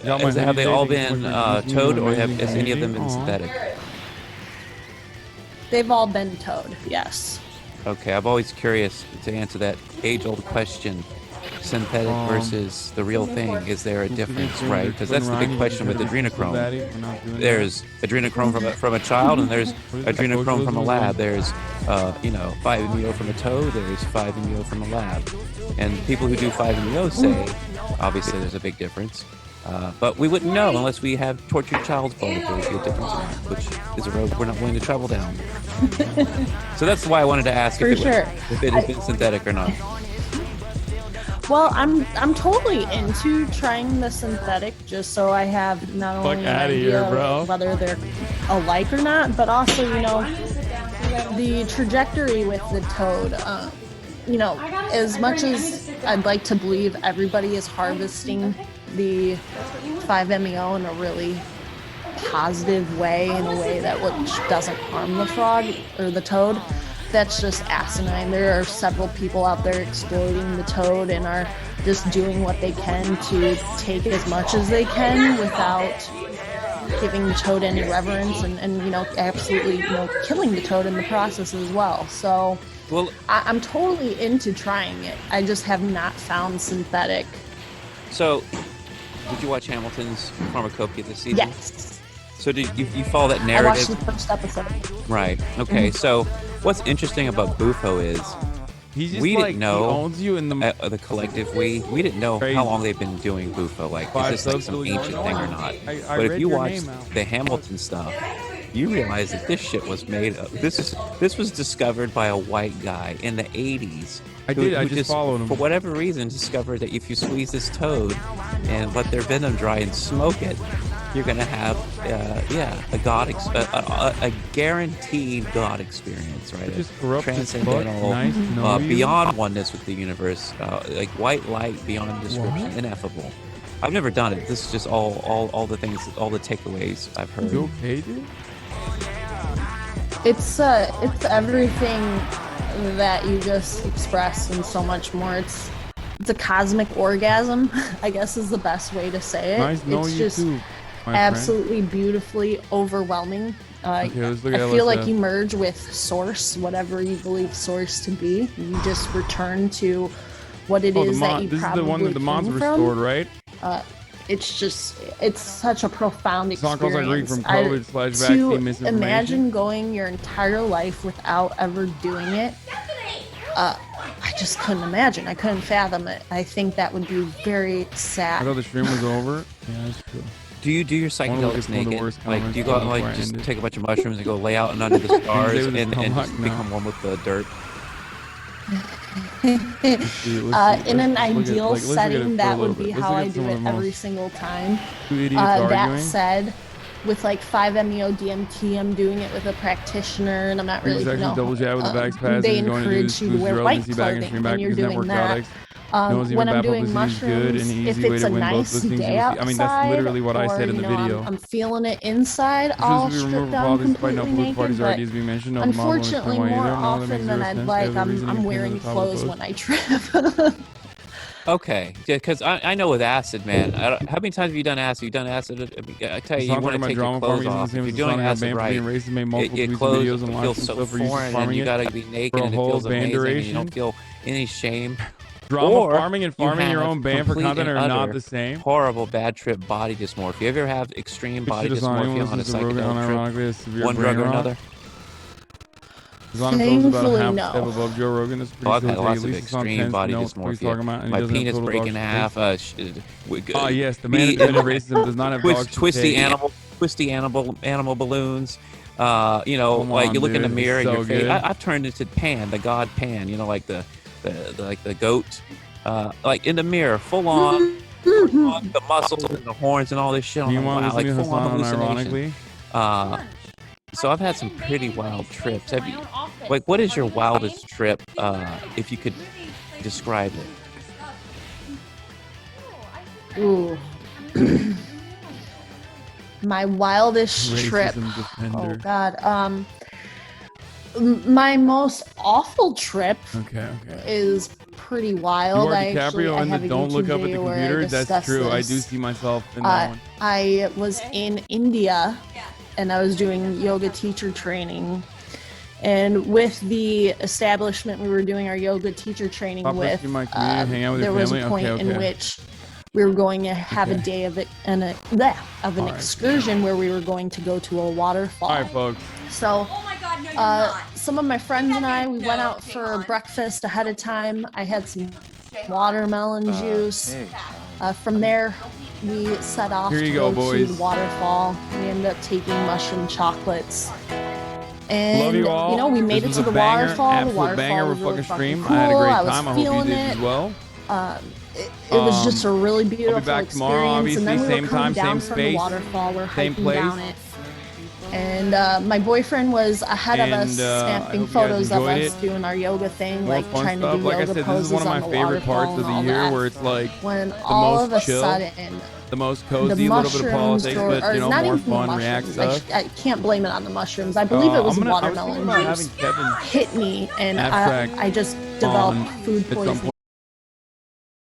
have they all been towed, or has any of them been synthetic? They've all been towed, yes. Okay, I'm always curious to answer that age-old question: synthetic versus the real thing. Is there a difference, right? Because that's the big question with adrenochrome. There's adrenochrome from a child, and there's adrenochrome from a lab. There's 5-MeO from a toad. There's 5-MeO from a lab. And people who do 5-MeO say, obviously, there's a big difference. But we wouldn't know unless we have tortured child's blood if there would be a difference or not, which is a road we're not willing to travel down. So that's why I wanted to ask if it has been synthetic or not. Well, I'm totally into trying the synthetic just so I have not only an idea of whether they're alike or not, but also, the trajectory with the toad. As much as I'd like to believe everybody is harvesting the 5-MeO in a really positive way, in a way that doesn't harm the frog or the toad, that's just asinine. There are several people out there exploiting the toad and are just doing what they can to take as much as they can without giving the toad any reverence and absolutely killing the toad in the process as well. So I'm totally into trying it. I just have not found synthetic. So did you watch Hamilton's Pharmacopoeia this season? Yes. So did you follow that narrative? I watched the first episode. Right. Okay. So what's interesting about Bufo is we didn't know, he owns you in the collective we didn't know how long they've been doing Bufo. Like, is this like some ancient thing or not? But if you watch the Hamilton stuff, you realize that this shit was made up. This was discovered by a white guy in the 80s. I just followed him. For whatever reason, discovered that if you squeeze this toad and let their venom dry and smoke it, you're gonna have a guaranteed God experience, right? Just corrupt transcendental, beyond oneness with the universe, like white light beyond description, ineffable. I've never done it. This is just all the things, all the takeaways I've heard. You okay, dude? It's everything that you just expressed and so much more. It's a cosmic orgasm, I guess is the best way to say it. Nice knowing you too, absolutely beautifully overwhelming. I feel like you merge with source, whatever you believe source to be. You just return to what it is that you probably came from. This is the one that the mods restored, right? It's such a profound experience. From COVID/vaccine to imagine going your entire life without ever doing it, I just couldn't imagine. I couldn't fathom it. I think that would be very sad. I thought the stream was over. Yeah, that's true. Do you do your psychedelics naked? Like, do you go out and like just take a bunch of mushrooms and go lay out and under the stars and just become one with the dirt? In an ideal setting, that would be how I do it every single time. That said, with like 5-MeO DMT, I'm doing it with a practitioner, and I'm not really, they encourage you to wear white clothing when you're doing that. When I'm doing mushrooms, if it's a nice day outside, I mean, that's literally what I said in the video. I'm feeling it inside, I'll strip down completely naked, but unfortunately, more often than I'd like, I'm wearing clothes when I trip. Okay, because I know with acid, man. How many times have you done acid? You've done acid. I tell you, you want to take your clothes off. If you're doing acid right, your clothes feel so foreign, and you gotta be naked, and it feels amazing, and you don't feel any shame. Drama farming and farming your own band for content are not the same. Horrible bad trip body dysmorphia. You ever have extreme body dysmorphia on a psychedelic trip? One drug or another? Thankfully, no. I've had lots of extreme body dysmorphia. My penis break in half. Yes, the man that invented racism does not have twisty animal balloons. Like you look in the mirror and your face. I've turned into Pan, the god Pan. Like the goat, like in the mirror, full on, the muscles and the horns and all this shit. Like full on hallucination. So I've had some pretty wild trips. What is your wildest trip, if you could describe it? Ooh. My wildest trip. Oh God. My most awful trip is pretty wild. You are I DiCaprio in have the a Don't YouTube Look Up at the video where I Computer. That's discuss true. I this. do see myself in that one. I was in India, and I was doing yoga teacher training. And with the establishment we were doing our yoga teacher training with, there was a point in which we were going to have a day of an excursion where we were going to go to a waterfall. All right, folks. So, some of my friends and I, we went out for breakfast ahead of time. I had some watermelon juice. From there, we set off to go to the waterfall. We ended up taking mushroom chocolates. And, love you all. You know, we made it to the waterfall. The waterfall was really fucking cool. I had a great time. I hope feeling you did it. As well. It was just a really beautiful I'll be back tomorrow, experience. obviously. And then we Same were coming time, down same from space, the waterfall. We're same hiking place. down it. And my boyfriend was ahead of us, snapping photos of us doing our yoga thing, more like trying to do like yoga I said, poses this is one of my favorite parts of the year, where it's like when the all most of a chill, sudden, the most cozy, the a little bit of politics, or but you know, not more even fun, the react mushrooms. stuff. I can't blame it on the mushrooms. I believe it was watermelon I was thinking about juice having Kevin hit me, and abstract I just developed food at some poisoning. point.